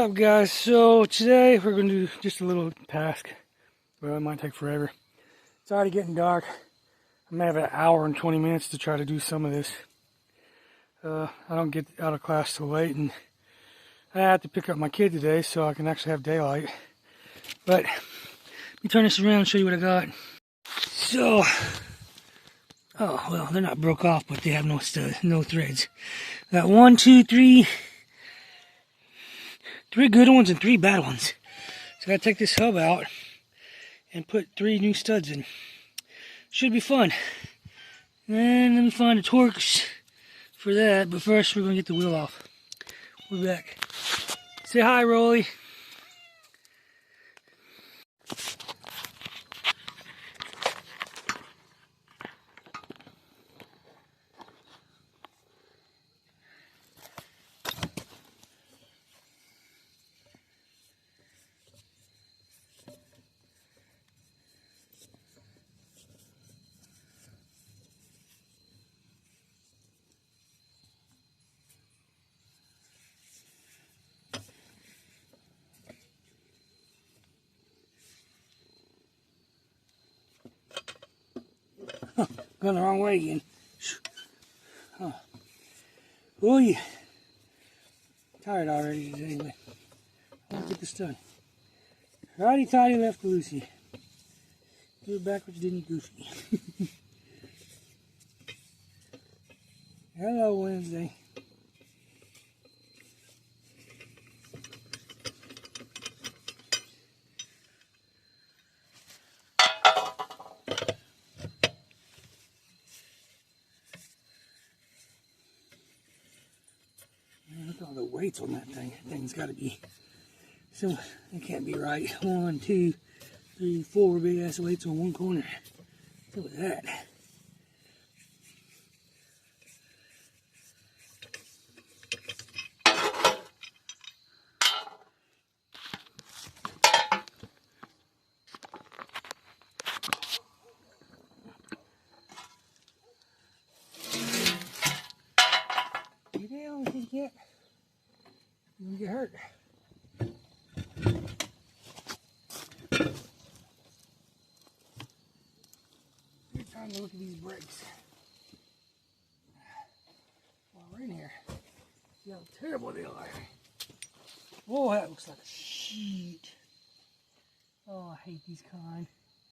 up, guys? So today we're going to do just a little task. Well, it might take forever. It's already getting dark. I may have an hour and 20 minutes to try to do some of this. I don't get out of class till late, and I have to pick up my kid today so I can actually have daylight. But let me turn this around and show you what I got. So, oh well, they're not broke off, but they have no studs, no threads. Got 1, 2, 3. 3 good ones and 3 bad ones. So I gotta take this hub out and put 3 new studs in. Should be fun. And let me find the Torx for that, but first we're gonna get the wheel off. We're back. Say hi, Rolly. Going the wrong way again. Oh, oh yeah. Tired already anyway. I'll get this done. Righty tighty, left loosey. Do it backwards, didn't goofy. Hello, Wednesday. Man, look at all the weights on that thing. That thing's got to be. So it can't be right. 1, 2, 3, 4 big ass weights on one corner. Look at that. Get down, you can't. You're gonna get hurt. Good time to look at these brakes. While we're in here, see how terrible they are. Whoa, that looks like a sheet. Oh, I hate these kind.